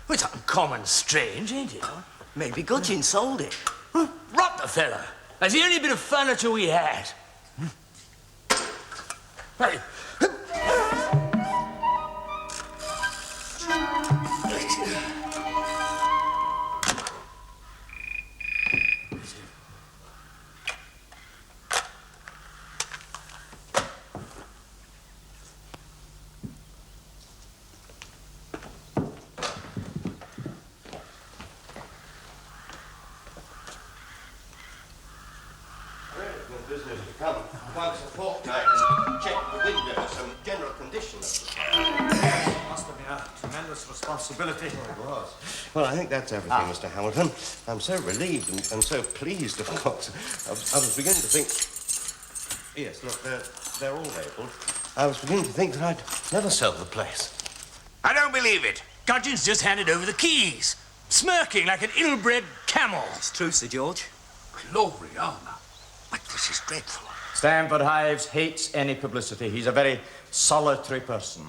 Well, it's uncommon strange, ain't it? Maybe Gudgeon sold it. Rot the fella. That's the only bit of furniture we had. Hey. Business to come once a fortnight and check the window for some general condition of the place. Must have been a tremendous responsibility. Oh, it was. Well, I think that's everything, Mr. Hamilton. I'm so relieved and so pleased, of course. I was beginning to think... Yes, look, they're all labelled. I was beginning to think that I'd never sell the place. I don't believe it. Gudgeon's just handed over the keys, smirking like an ill-bred camel. It's true, Sir George. Gloriana. But this is dreadful. Stamford Hives hates any publicity. He's a very solitary person.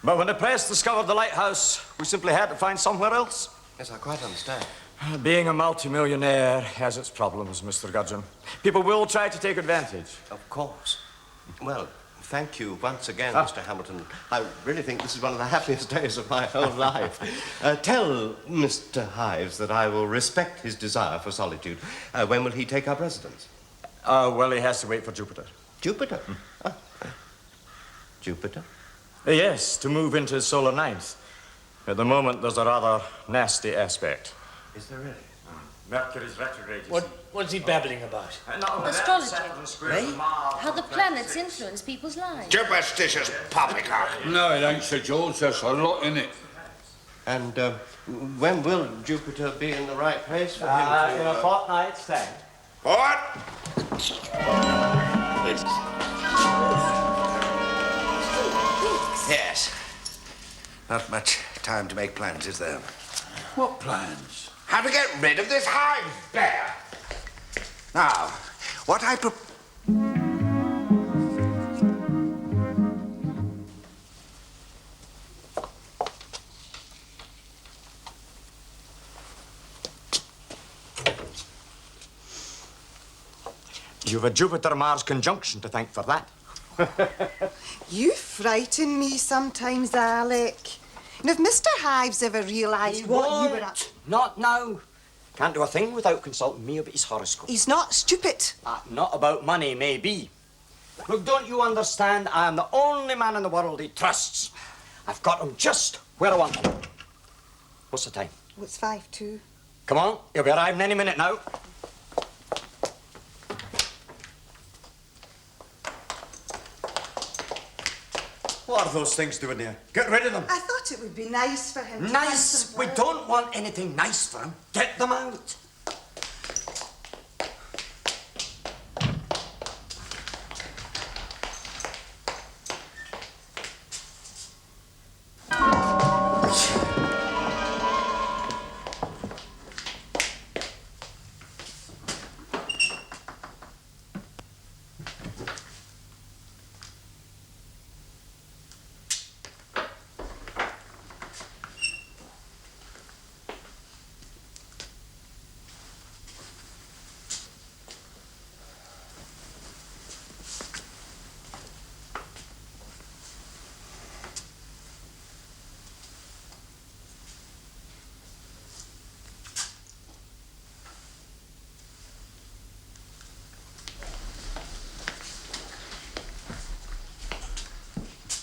But when the press discovered the lighthouse, we simply had to find somewhere else. Yes, I quite understand. Being a multimillionaire has its problems, Mr. Gudgeon. People will try to take advantage. Of course. Well, thank you once again, Mr. Hamilton. I really think this is one of the happiest days of my whole life. Tell Mr. Hives that I will respect his desire for solitude. When will he take up residence? Well, he has to wait for Jupiter. Jupiter? Jupiter? Yes, to move into his solar ninth. At the moment, there's a rather nasty aspect. Is there really? Mercury's retrograde. What's he babbling about? Astrology. How the planets influence people's lives. Superstitious poppycock. No, it ain't, Sir George. There's a lot in it. And when will Jupiter be in the right place for him to... In a fortnight's time. What? Yes. Not much time to make plans, is there? What plans? How to get rid of this hive bear. Now, what I You've a Jupiter-Mars conjunction to thank for that. You frighten me sometimes, Alec. And if Mr. Hives ever realised what you were up... Not now. Can't do a thing without consulting me about his horoscope. He's not stupid. Not about money, maybe. Look, don't you understand? I am the only man in the world he trusts. I've got him just where I want him. What's the time? Oh, it's 5:02. Come on, he'll be arriving any minute now. What are those things doing here? Get rid of them. I thought it would be nice for him to... Nice? We don't want anything nice for him. Get them out.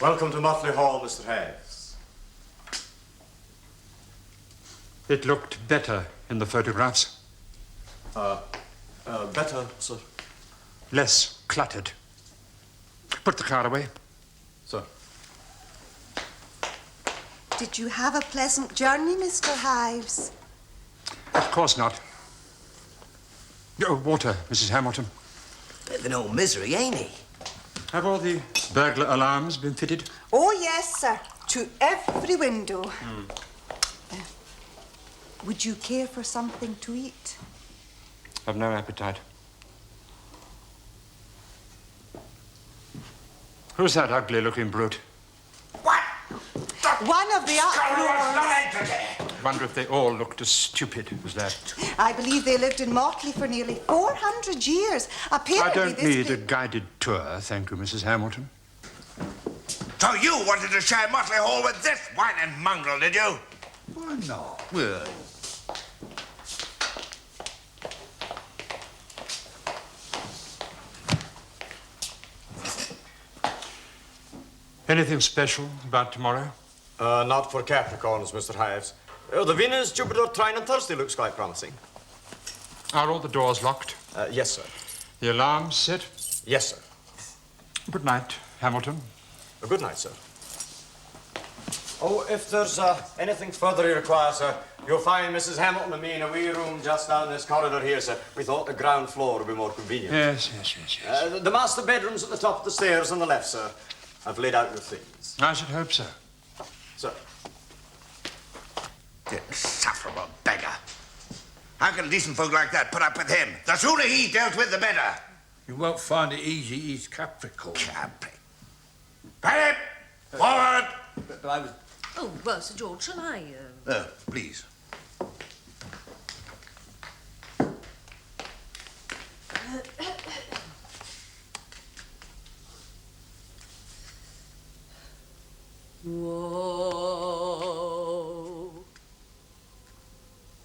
Welcome to Motley Hall, Mr. Hayes. It looked better in the photographs. Better, sir. Less cluttered. Put the car away. Sir. Did you have a pleasant journey, Mr. Hives? Of course not. Oh, water, Mrs. Hamilton. Bit of an old misery, ain't he? Have all the burglar alarms been fitted? Oh, yes, sir. To every window. Would you care for something to eat? I've no appetite. Who's that ugly-looking brute? What? One of the uproars. wonder if they all looked as stupid as that. I believe they lived in Motley for nearly 400 years. Apparently, I don't this need pla- a guided tour, thank you, Mrs. Hamilton. So you wanted to share Motley Hall with this whining mongrel, did you? Why not? Well, Anything special about tomorrow? Not for Capricorns, Mr. Hives. The Venus, Jupiter, Trine, and Thursday looks quite promising. Are all the doors locked? Yes, sir. The alarms set? Yes, sir. Good night, Hamilton. Good night, sir. Oh, if there's anything further you require, sir, you'll find Mrs. Hamilton and me in a wee room just down this corridor here, sir. We thought the ground floor would be more convenient. Yes. The master bedroom's at the top of the stairs on the left, sir. I've laid out your things. I should hope so. Sir. the insufferable beggar. How can decent folk like that put up with him? The sooner he dealt with, the better. You won't find it easy. He's Capricorn. Capri. Philip! Forward! But I was... Oh, well, Sir George, shall I... Please. Whoa.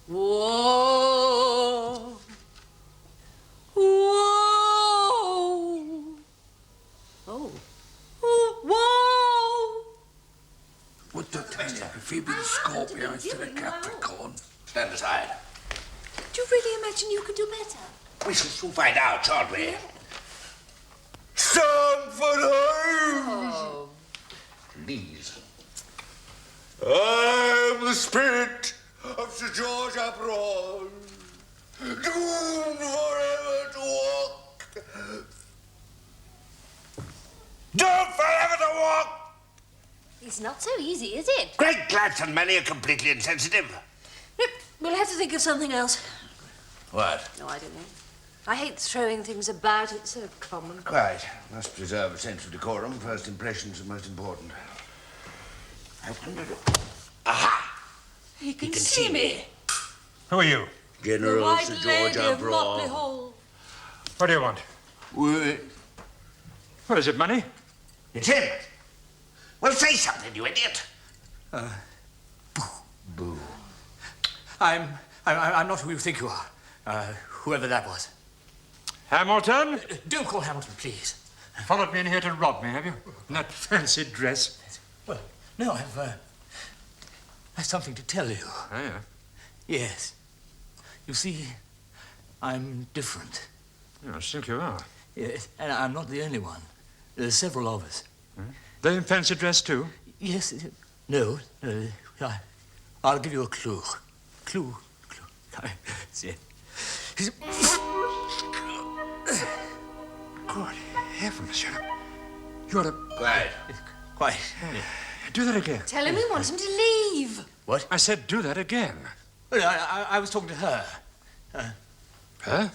Whoa. Whoa. Oh. Whoa. Would the tell you if he'd been Scorpio instead of Capricorn? Stand aside. Do you really imagine you could do better? We shall soon find out, shan't we? Stand for him! Oh. Please. I'm the spirit of Sir George Abroad, doomed forever to walk. Doomed forever to walk! It's not so easy, is it? Great lads and many are completely insensitive. We'll have to think of something else. What? No, I don't know. I hate throwing things about. It's so common. Quite. Must preserve a sense of decorum. First impressions are most important. I wonder... Aha! He can, see me. Who are you? General Sir George Motley Abroad. Hall. What do you want? What is it, money? It's him. Well, say something, you idiot. Boo. I'm not who you think you are. Whoever that was. Hamilton? Don't call Hamilton, please. Followed me in here to rob me, have you? In that fancy dress. Well, no, I've something to tell you. Oh, yeah. Yes. You see, I'm different. I think you are. Yes, and I'm not the only one. There's several of us. They in fancy dress, too? Yes. No. I'll give you a clue. Clue. See. Good heavens, you're a... Quiet. Quiet. Do that again. Tell him we want him to leave. What? I said do that again. Well, I was talking to her. Huh?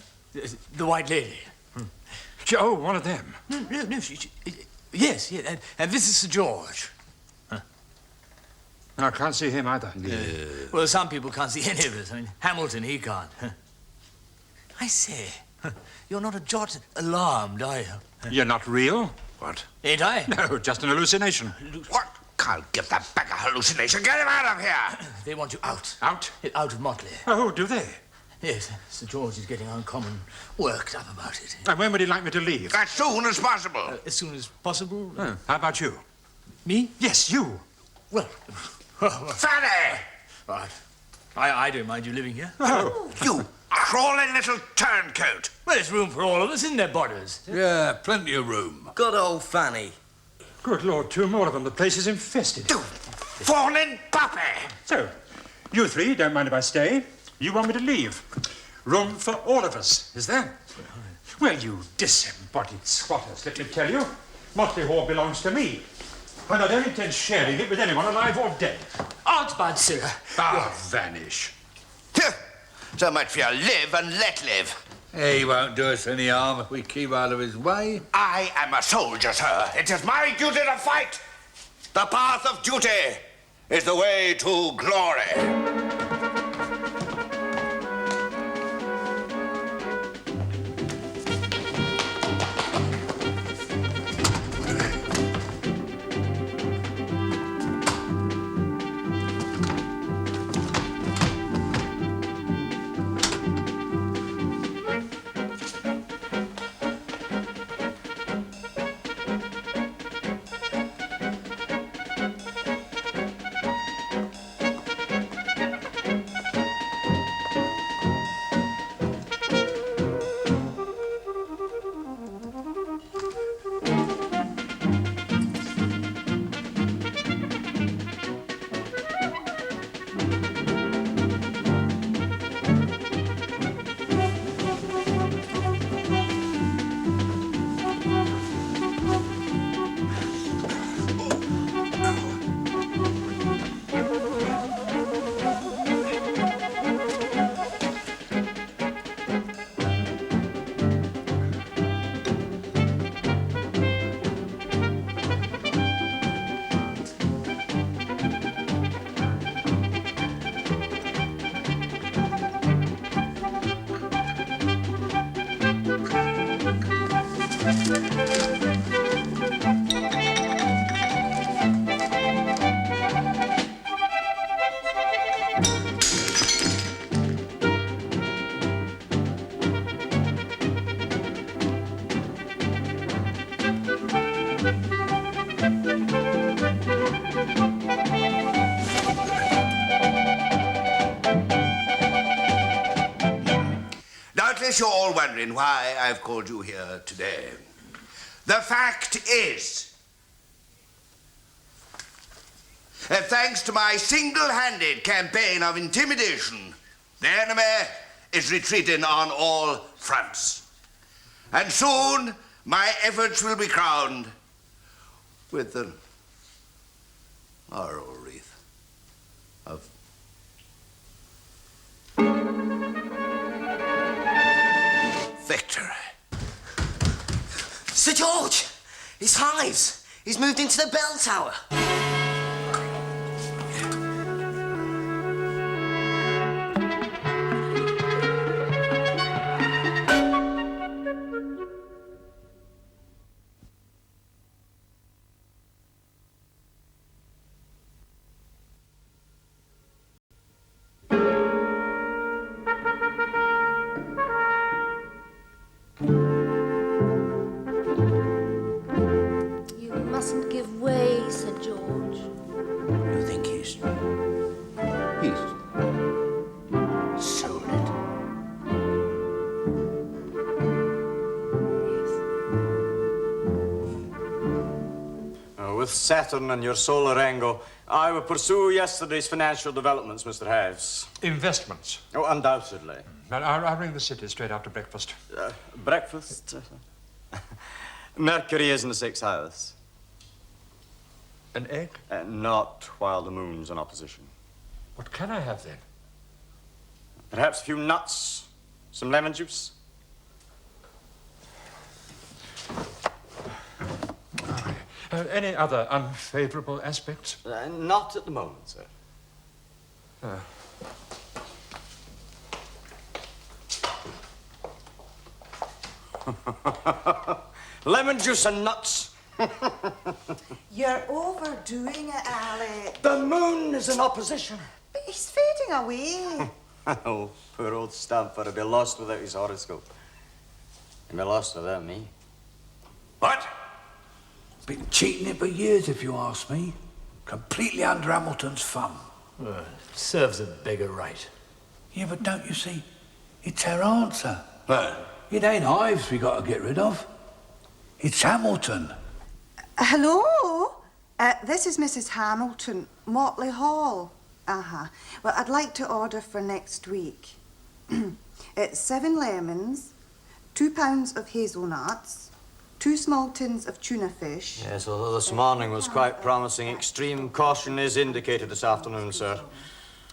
The white lady. Oh, one of them. No, she yes, and this is Sir George. And I can't see him either. Well, some people can't see any of us. I mean, Hamilton, he can't. I say, you're not a jot alarmed, are you? You're not real? What? Ain't I? No, just an hallucination. What? Can't give that beggar hallucination. Get him out of here! They want you out. Out? Out of Motley. Oh, do they? Yes, Sir George is getting uncommon worked up about it. And when would he like me to leave? As soon as possible. As soon as possible. Oh, how about you? Me? Yes, you. Well, Fanny! right. I don't mind you living here. Oh. You crawling little turncoat. Well, there's room for all of us, isn't there, Bodders? Yeah, plenty of room. Good old Fanny. Good Lord, two more of them. The place is infested. You fawning puppy! So, you three don't mind if I stay. You want me to leave. Room for all of us, is there? Well, you disembodied squatters, let me tell you. Motley Hall belongs to me. And I don't intend sharing it with anyone alive or dead. Out, bad sir. Vanish. So much for your live and let live. He won't do us any harm if we keep out of his way. I am a soldier, sir. It is my duty to fight. The path of duty is the way to glory. Doubtless you're all wondering why I've called you here today. The fact is, that thanks to my single-handed campaign of intimidation, the enemy is retreating on all fronts. And soon my efforts will be crowned with the laurel wreath of victory. Sir George! It's Hives! He's moved into the bell tower. You mustn't give way, Sir George. You think he's sold it? With Saturn and your solar angle, I will pursue yesterday's financial developments, Mr. Hives. Investments. Oh, undoubtedly. Well, I'll ring the city straight after breakfast. Breakfast? Mercury is in the sixth house. An egg? Not while the moon's in opposition. What can I have then? Perhaps a few nuts, some lemon juice. Any other unfavorable aspects? Not at the moment, sir. Lemon juice and nuts. You're overdoing it, Alec. The moon is in opposition. But he's fading away. Oh, poor old Stamford will be lost without his horoscope. He'll be lost without me. What? Been cheating it for years, if you ask me. Completely under Hamilton's thumb. Well, it serves a beggar right. Yeah, but don't you see? It's our answer. Well, It ain't Ives we got to get rid of. It's Hamilton. Hello? This is Mrs. Hamilton, Motley Hall. Well, I'd like to order for next week. It's 7 lemons, 2 pounds of hazelnuts, 2 small tins of tuna fish. Yes, although this morning was quite promising, extreme caution is indicated this afternoon, sir.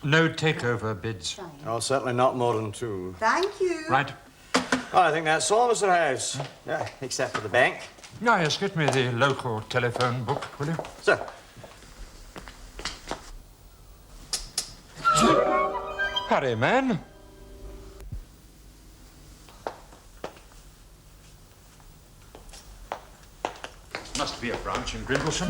No takeover bids. Oh, certainly not more than 2. Thank you. Right. Oh, I think that's all, Mr. House. Yeah, except for the bank. Now, yes, get me the local telephone book, will you? Sir. Hurry, man. Must be a branch in Grimblesham.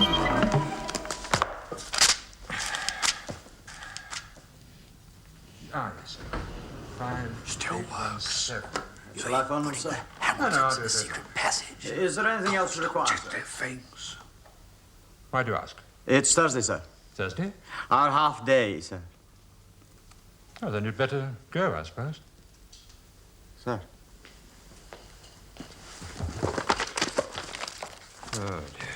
Ah, yes, sir. 5 Still works. 7. Shall I phone them, sir? Hamilton's in the secret passage. Is there anything else you require, Just sir? their things. Why do you ask? It's Thursday, sir. Thursday? Our half day, sir. Oh, then you'd better go, I suppose. Sir. Oh, dear.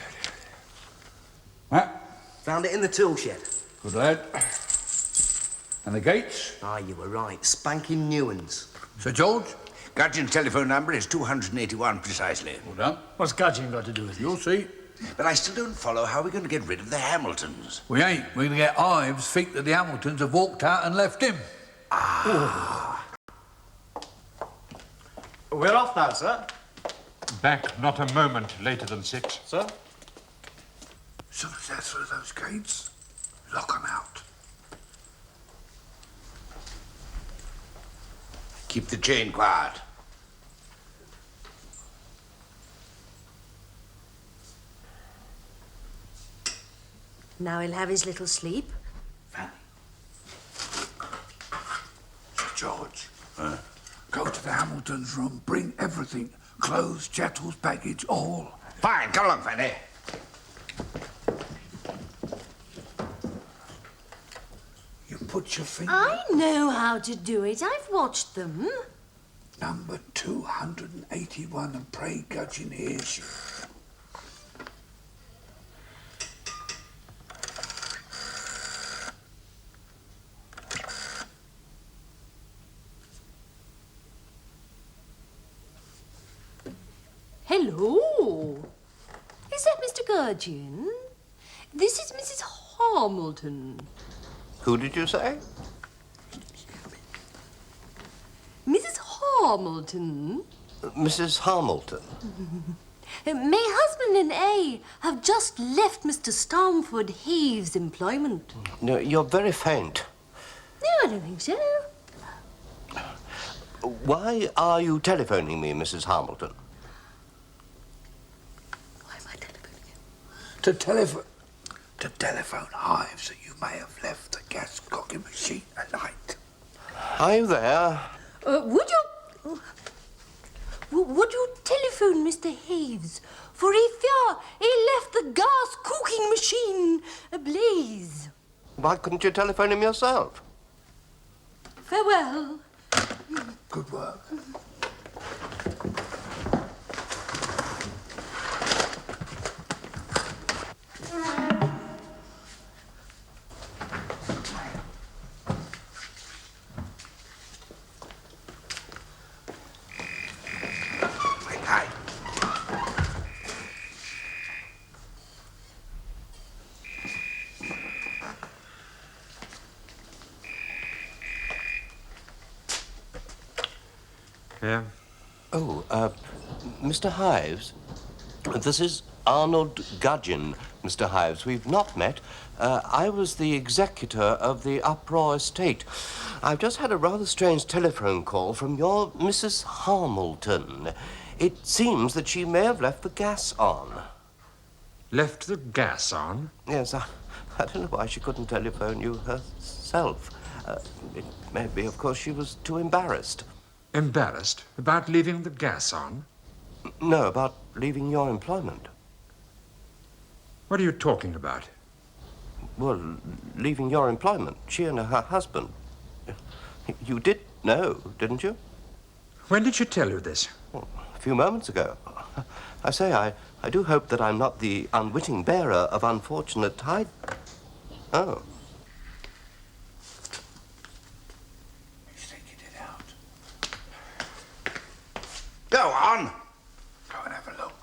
What? Found it in the tool shed. Good lad. And the gates? Ah, you were right. Spanking new ones. Sir George? Gudgeon's telephone number is 281 precisely. Well done. What's Gudgeon got to do with it? You'll see. But I still don't follow how we're going to get rid of the Hamiltons. We ain't. We're going to get Ives' feet that the Hamiltons have walked out and left him. We're off now, sir. Back not a moment later than 6. Sir? Successful as those gates. Lock 'em out. Keep the chain quiet. Now he'll have his little sleep. Fanny. George. Go to the Hamiltons' room, bring everything. Clothes, chattels, baggage, all. Fine, come along, Fanny. You put your finger... I know how to do it. I've watched them. Number 281, and pray Gudgeon hears you. Hello. Is that Mr. Gurgeon? This is Mrs. Hamilton. Who did you say? Mrs. Hamilton. Mrs. Hamilton. My husband and I have just left Mr. Stamford Heaves' employment. No, you're very faint. No, I don't think so. Why are you telephoning me, Mrs. Hamilton? Why am I telephoning him? To telephone Hives that you may have left the gas cooking machine at night. Are you there? Would you telephone Mr. Heaves? For he fear he left the gas cooking machine ablaze. Why couldn't you telephone him yourself? Farewell. Good work. Yeah? Oh, Mr. Hives, this is Arnold Gudgeon, Mr. Hives. We've not met. I was the executor of the Uproar estate. I've just had a rather strange telephone call from your Mrs. Hamilton. It seems that she may have left the gas on. Left the gas on? Yes, I don't know why she couldn't telephone you herself. It may be, of course, she was too embarrassed. Embarrassed? About leaving the gas on? No, about leaving your employment. What are you talking about? Well, leaving your employment. She and her husband. You did know, didn't you? When did she tell you this? Well, a few moments ago. I say, I do hope that I'm not the unwitting bearer of unfortunate tide. Oh. He's taking it out. Go on. Go and have a look.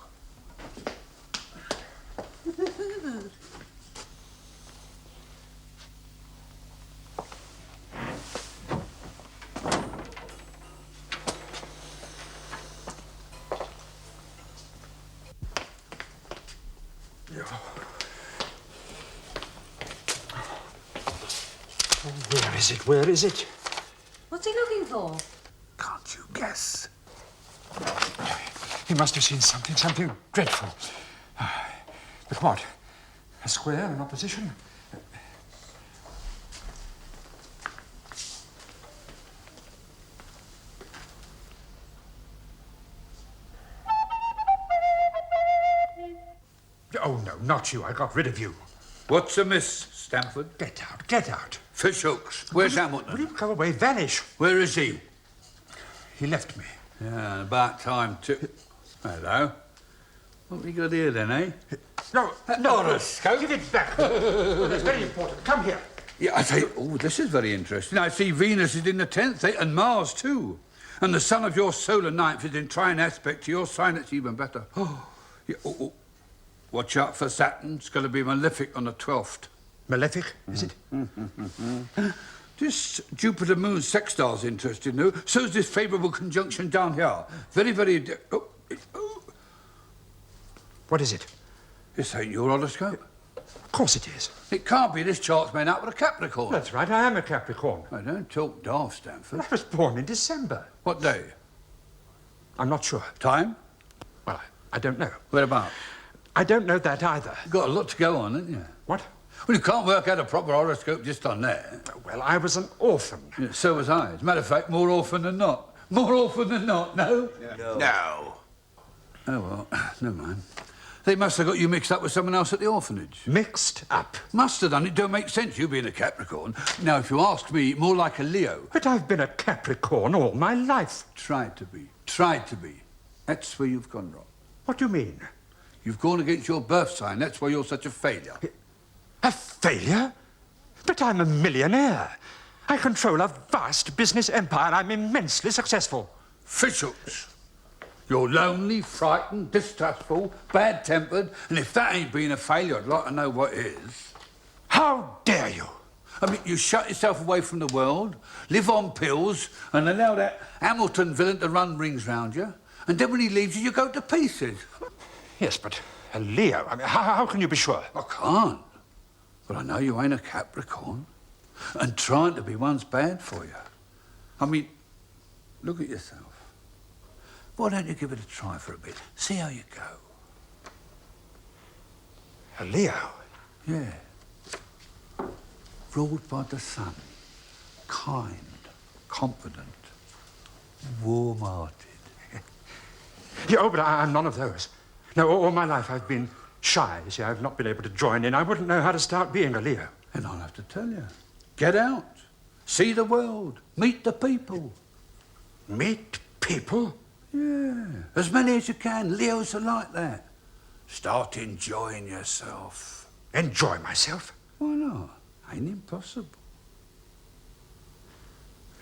Where is it? Where is it? What's he looking for? Can't you guess? He must have seen something dreadful. But what? A square, an opposition? Oh, no, not you. I got rid of you. What's amiss, Stamford? Get out, get out. Fish hooks. Where's Hamilton? Will you go away, vanish? Where is he? He left me. Yeah, about time too. Hello. What have we got here then, eh? No, horoscope. Give it back. Oh, that's very important. Come here. Yeah, I say, oh, this is very interesting. I see Venus is in the 10th, eh? And Mars too. And the sun of your solar ninth is in trine aspect to your sign. It's even better. Oh, yeah, oh. Watch out for Saturn. It's going to be malefic on the 12th. Malefic, is it? This Jupiter-Moon sextile's interesting, though. So's this favourable conjunction down here. Very, very... What is it? This ain't your horoscope. Of course it is. It can't be. This chart's made out with a Capricorn. That's right, I am a Capricorn. I don't talk daft, Stamford. I was born in December. What day? I'm not sure. Time? Well, I don't know. Where about? I don't know that either. You've got a lot to go on, haven't you? What? Well, you can't work out a proper horoscope just on that. Well, I was an orphan. Yeah, so was I. As a matter of fact, more orphan than not. More orphan than not, no? No. Oh, well, never mind. They must have got you mixed up with someone else at the orphanage. Mixed up? Must have done. It don't make sense, you being a Capricorn. Now, if you ask me, more like a Leo. But I've been a Capricorn all my life. Tried to be. Tried to be. That's where you've gone wrong. What do you mean? You've gone against your birth sign. That's why you're such a failure. A failure? But I'm a millionaire. I control a vast business empire. I'm immensely successful. Fishhooks. You're lonely, frightened, distrustful, bad-tempered, and if that ain't being a failure, I'd like to know what is. How dare you? I mean, you shut yourself away from the world, live on pills, and allow that Hamilton villain to run rings round you, and then when he leaves you, you go to pieces. Yes, but Leo, I mean, how can you be sure? I can't. But I know you ain't a Capricorn, and trying to be one's bad for you. I mean, look at yourself. Why don't you give it a try for a bit? See how you go. A Leo? Yeah. Ruled by the sun. Kind, confident, warm-hearted. Yeah, oh, but I'm none of those. No, all my life I've been shy. You see, I've not been able to join in. I wouldn't know how to start being a Leo. And I'll have to tell you. Get out. See the world. Meet the people. Meet people? Yeah. As many as you can. Leos are like that. Start enjoying yourself. Enjoy myself? Why not? Ain't impossible.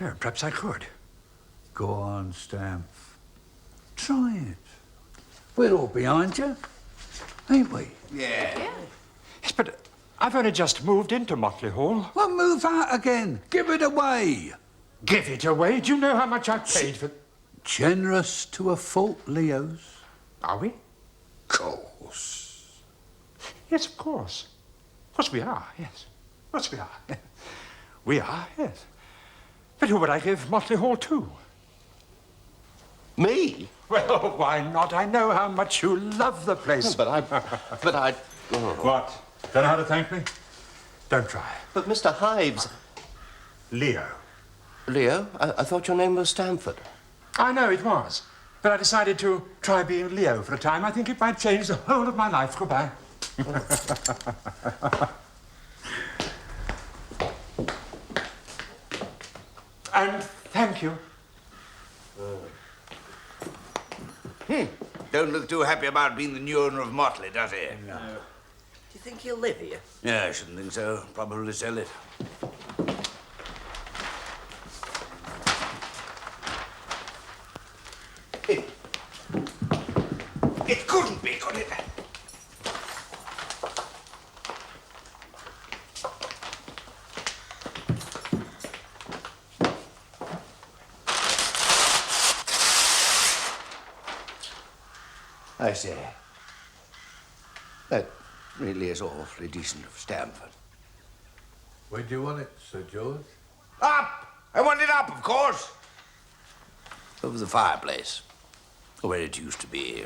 Yeah, perhaps I could. Go on, Stamp. Try it. We're all behind you, ain't we? Yeah. Yes, but I've only just moved into Motley Hall. Well, move out again. Give it away. Give it away? Do you know how much I paid for... Generous to a fault, Leos. Are we? Of course. Yes, of course. Of course we are, yes. Of course we are. We are, yes. But who would I give Motley Hall to? Me? Well, why not? I know how much you love the place. But I... Oh. What? Don't know how to thank me? Don't try. But Mr. Hives... Leo. Leo? I thought your name was Stamford. I know it was. But I decided to try being Leo for a time. I think it might change the whole of my life. Goodbye. And thank you. Don't look too happy about being the new owner of Motley, does he? No. Do you think he'll live here? Yeah, I shouldn't think so. Probably sell it. It couldn't be, could it? I say, that really is awfully decent of Stamford. Where do you want it, Sir George? Up! I want it up, of course. Over the fireplace, where it used to be.